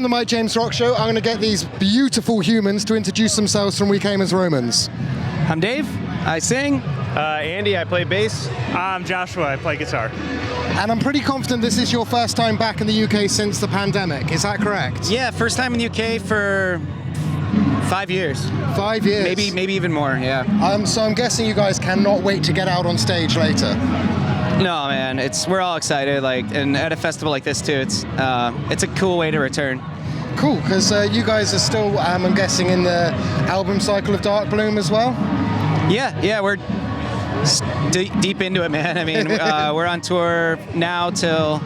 the Mike James Rock Show. I'm going to get these beautiful humans to introduce themselves from We Came as Romans. I'm Dave. I sing. Andy, I play bass. I'm Joshua. I play guitar. And I'm pretty confident this is your first time back in the UK since the pandemic. Is that correct? Yeah, first time in the UK for 5 years. 5 years? Maybe even more, yeah. So I'm guessing you guys cannot wait to get out on stage later. No, man, we're all excited, and at a festival like this too, it's a cool way to return. Cool, because you guys are still, I'm guessing, in the album cycle of Darkbloom as well? Yeah, we're deep into it, man. I mean, we're on tour now till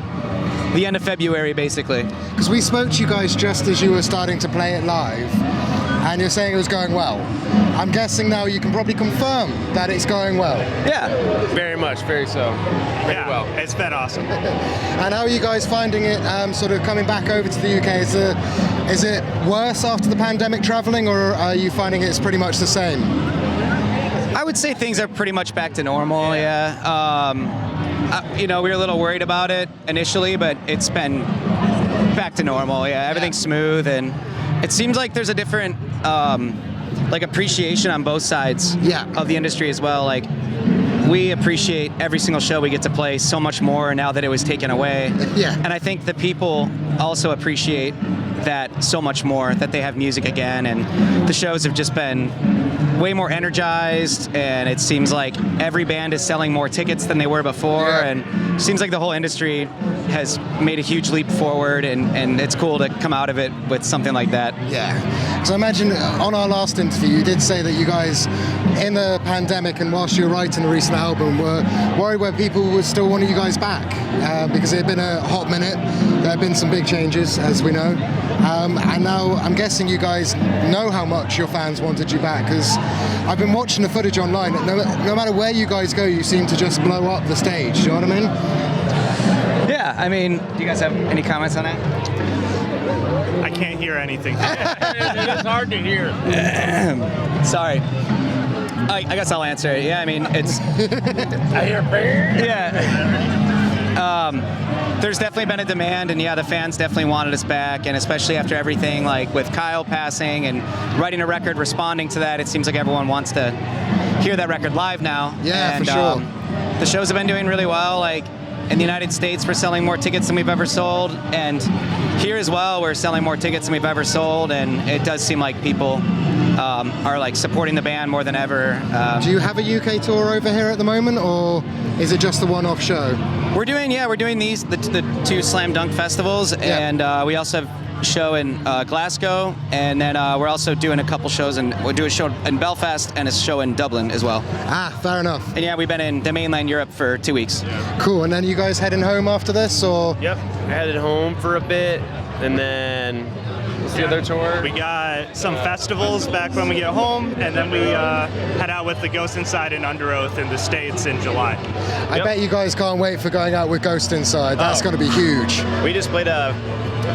the end of February, basically. Because we spoke to you guys just as you were starting to play it live, and you're saying it was going well. I'm guessing now you can probably confirm that it's going well. Yeah. Very much, very so. Very well. It's been awesome. And how are you guys finding it sort of coming back over to the UK? Is it worse after the pandemic traveling, or are you finding it's pretty much the same? I would say things are pretty much back to normal, yeah. We were a little worried about it initially, but it's been back to normal, yeah. Everything's smooth, and it seems like there's a different appreciation on both sides of the industry as well. Like, we appreciate every single show we get to play so much more now that it was taken away. Yeah. And I think the people also appreciate that so much more, that they have music again, and the shows have just been way more energized, and it seems like every band is selling more tickets than they were before, and it seems like the whole industry has made a huge leap forward, and it's cool to come out of it with something like that. Yeah. So I imagine on our last interview you did say that you guys, in the pandemic and whilst you were writing the recent album, were worried where people would still want you guys back, because it had been a hot minute. There have been some big changes, as we know. And now I'm guessing you guys know how much your fans wanted you back, because I've been watching the footage online. No matter where you guys go, you seem to just blow up the stage. Do you know what I mean? Yeah, I mean, do you guys have any comments on that? I can't hear anything. It's hard to hear. Sorry. I guess I'll answer it. Yeah, I mean, it's... I hear bear. Yeah. There's definitely been a demand, and the fans definitely wanted us back, and especially after everything, like with Kyle passing and writing a record, responding to that, it seems like everyone wants to hear that record live now. Yeah, and, for sure. The shows have been doing really well. Like, in the United States, we're selling more tickets than we've ever sold, and here as well, we're selling more tickets than we've ever sold, and it does seem like people are supporting the band more than ever. Do you have a UK tour over here at the moment, or is it just the one-off show? We're doing the two Slam Dunk festivals, and we also have a show in Glasgow, and then we're also doing a couple shows, and we'll do a show in Belfast and a show in Dublin as well. Ah, fair enough. And we've been in the mainland Europe for 2 weeks. Cool, and then you guys heading home after this, or? Yep, I headed home for a bit, and then what's the other tour? We got some festivals back when we get home, and then we head out with the Ghost Inside and Under Oath in the States in July. I bet you guys can't wait for going out with Ghost Inside. That's going to be huge. We just played a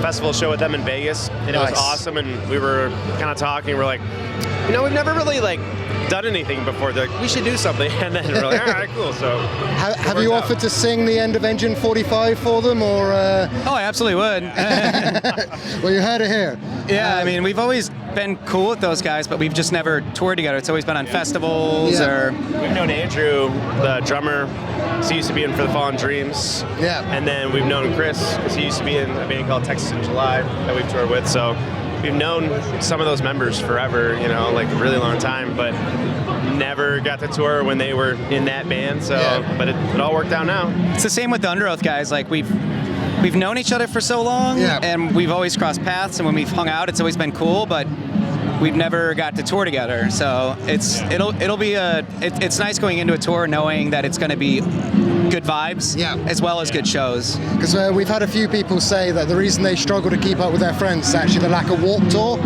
festival show with them in Vegas, and it was awesome, and we were kind of talking, we're like, we've never really done anything before. They're like, we should do something, and then we're like, all right, cool. So have you offered to sing the end of Engine 45 for them, or? Oh, I absolutely would. Well, you heard it here. Yeah, I mean, we've always been cool with those guys, but we've just never toured together. It's always been on festivals or... We've known Andrew, the drummer. He used to be in For the Fallen Dreams. Yeah. And then we've known Chris, because he used to be in a band called Texas in July that we've toured with. So we've known some of those members forever, a really long time, but never got to tour when they were in that band. So, but it all worked out now. It's the same with the Under Oath guys. Like, we've known each other for so long, and we've always crossed paths, and when we've hung out, it's always been cool, but we've never got to tour together. So it's nice going into a tour knowing that it's going to be good vibes as well as good shows. Because we've had a few people say that the reason they struggle to keep up with their friends is actually the lack of Warped Tour.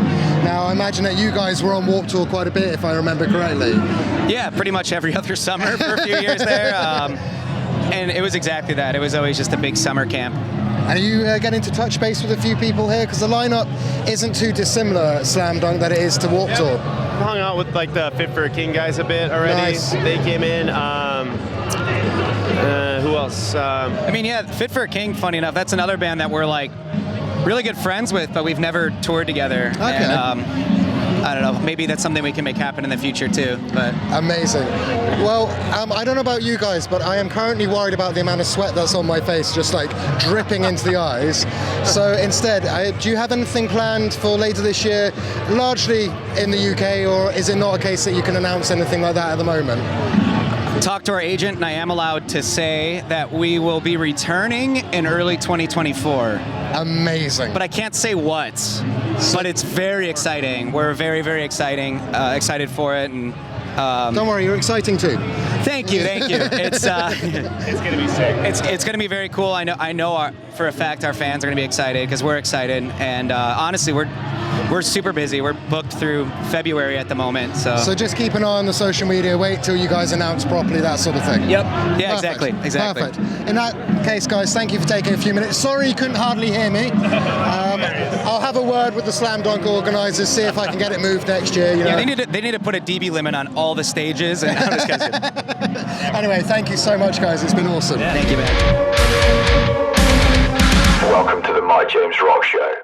Now, I imagine that you guys were on Warped Tour quite a bit, if I remember correctly. Yeah, pretty much every other summer for a few years there. And it was exactly that. It was always just a big summer camp. And are you getting to touch base with a few people here? Because the lineup isn't too dissimilar at Slam Dunk that it is to Warped Tour. I've hung out with the Fit for a King guys a bit already. Nice. They came in. Who else? Fit for a King, funny enough, that's another band that we're really good friends with, but we've never toured together. Okay. And, I don't know, maybe that's something we can make happen in the future too. But Amazing. Well, I don't know about you guys, but I am currently worried about the amount of sweat that's on my face, just like dripping into the eyes. So instead, do you have anything planned for later this year, largely in the UK, or is it not a case that you can announce anything like that at the moment? talked to our agent, and I am allowed to say that we will be returning in early 2024. Amazing. But I can't say what. But it's very exciting. We're very, very excited for it, and don't worry, you're exciting too. Thank you. It's It's gonna be sick. it's gonna be very cool. I know for a fact our fans are gonna be excited because we're excited, and honestly, we're super busy. We're booked through February at the moment. So just keep an eye on the social media. Wait till you guys announce properly, that sort of thing. Yep. Yeah. Perfect. Exactly. Perfect. In that case, guys, thank you for taking a few minutes. Sorry you couldn't hardly hear me. I'll have a word with the Slam Dunk organisers, see if I can get it moved next year. You know? Yeah, they need to put a dB limit on all the stages. And I'm just kidding. Anyway, thank you so much, guys. It's been awesome. Thank you, man. Welcome to the My James Rock Show.